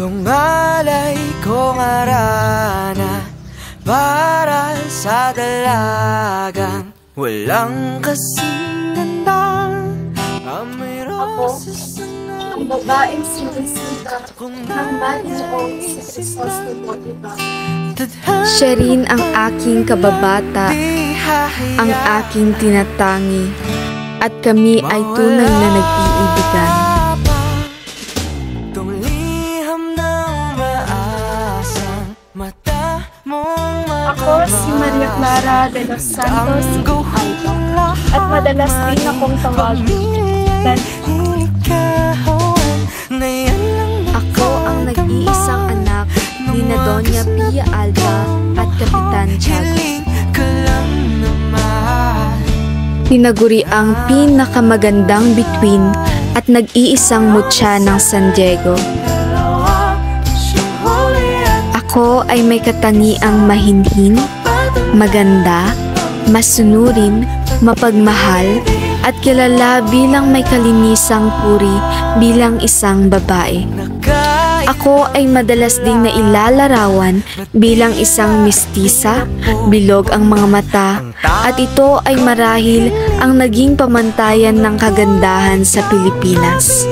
Tungalay kong arana para sa dalagang walang kasing ganda. Ako, ang babaeng sinisita ng Manong si Crisostomo, diba? Siya rin ang aking kababata, ang aking tinatangi, at kami ay tunay na nag-iibigan. Ako si Maria Clara de los Santos Alba, at madalas din akong tawagin. Ako ang nag-iisang anak ni na Doña Pia Alba at Kapitan Tiago. Tinaguri ang pinakamagandang bituin at nag-iisang mutya ng San Diego. Ako ay may katangiang mahinhin, maganda, masunurin, mapagmahal, at kilala bilang may kalinisang puri bilang isang babae. Ako ay madalas ding nailalarawan bilang isang mistisa, bilog ang mga mata, at ito ay marahil ang naging pamantayan ng kagandahan sa Pilipinas.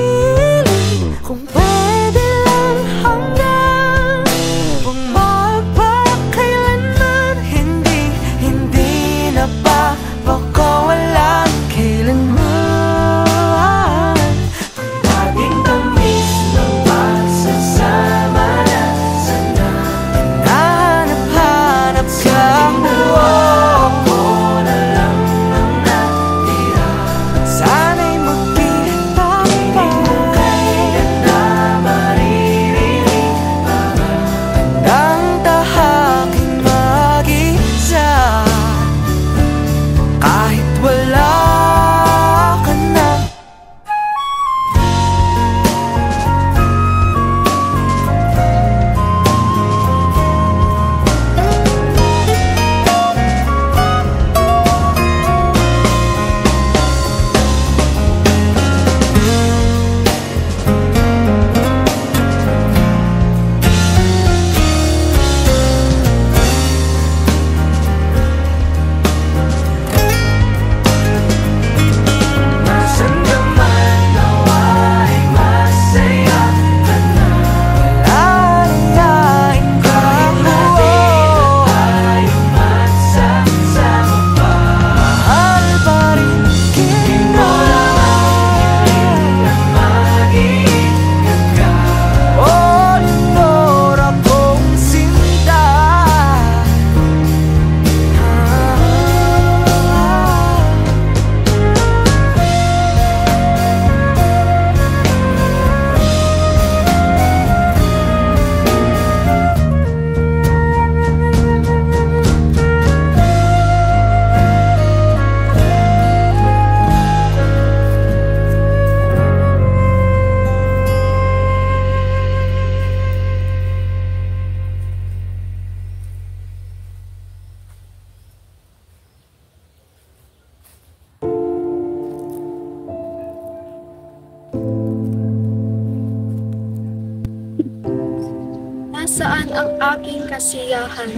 Nasaan ang aking kasiyahan?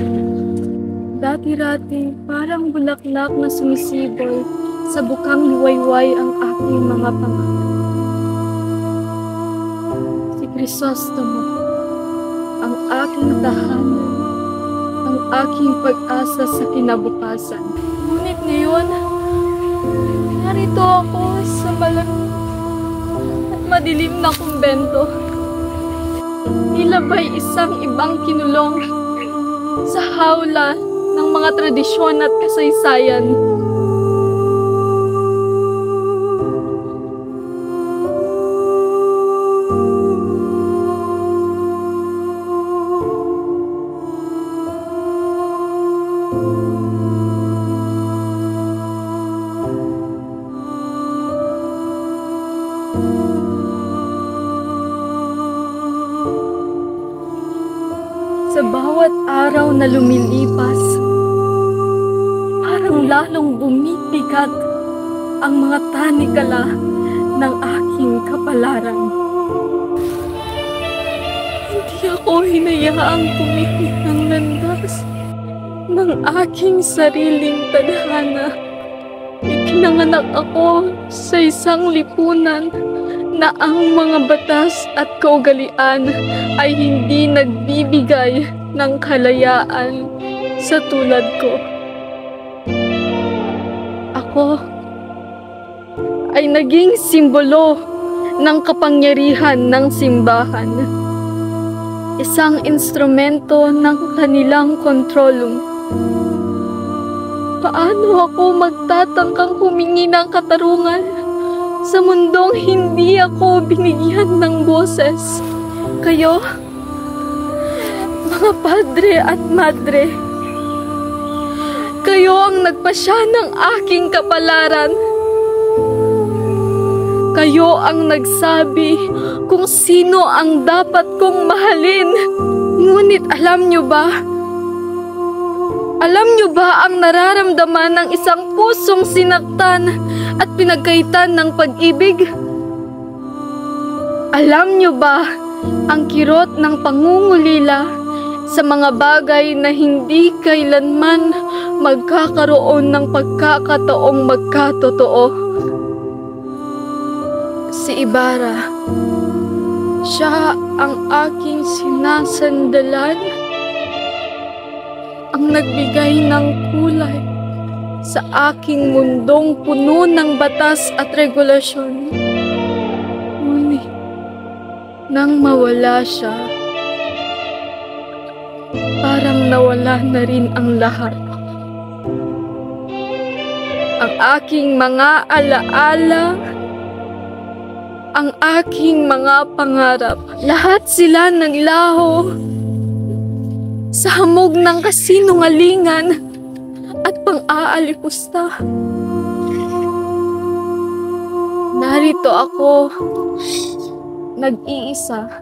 Dati-rati, parang bulaklak na sumisiboy, sa bukang liwayway ang aking mga pangarap. Si Crisostomo, ang aking tahanan, ang aking pag-asa sa kinabukasan. Ngunit ngayon, narito ako sa malamig at madilim na kumbento. Tila ba'y isang ibang kinulong sa hawla ng mga tradisyon at kasaysayan. Sa bawat araw na lumilipas, parang lalong bumibigat ang mga tanikala ng aking kapalaran. ako hinayaang pumikit ng landas ng aking sariling tadhana. Ipinanganak ako sa isang lipunan na ang mga batas at kaugalian ay hindi nagbibigay ng kalayaan sa tulad ko. Ako ay naging simbolo ng kapangyarihan ng simbahan. Isang instrumento ng kanilang kontrolong. Paano ako magtatangkang humingi ng katarungan sa mundong hindi ako binigyan ng boses? Kayo, mga padre at madre, kayo ang nagpasya ng aking kapalaran. Kayo ang nagsabi kung sino ang dapat kong mahalin. Ngunit alam nyo ba? Alam nyo ba ang nararamdaman ng isang pusong sinaktan at pinagkaitan ng pag-ibig? Alam nyo ba ang kirot ng pangungulila sa mga bagay na hindi kailanman magkakaroon ng pagkakataong magkatotoo? Si Ibarra, siya ang aking sinasandalan, ang nagbigay ng kulay sa aking mundong puno ng batas at regulasyon. Ngunit, nang mawala siya, parang nawala na rin ang lahat. Ang aking mga alaala, ang aking mga pangarap, lahat sila naglaho sa hamog ng kasinungalingan at pang-aalipusta. Narito ako, nag-iisa,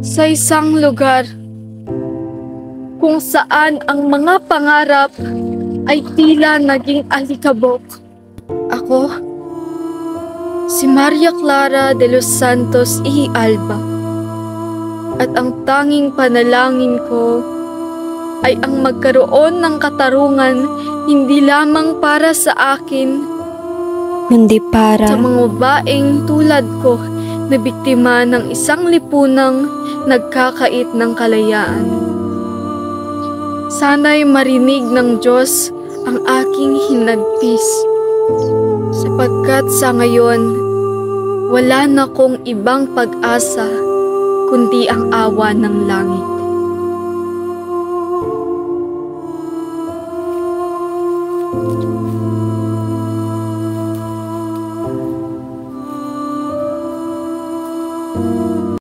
sa isang lugar kung saan ang mga pangarap ay tila naging alikabok. Ako, si Maria Clara de los Santos y Alba, at ang tanging panalangin ko ay ang magkaroon ng katarungan hindi lamang para sa akin, kundi para sa mga babaeng tulad ko na biktima ng isang lipunang nagkakait ng kalayaan. Sana'y marinig ng Diyos ang aking hinagpis, sapagkat sa ngayon, wala na kong ibang pag-asa kundi ang awa ng langit.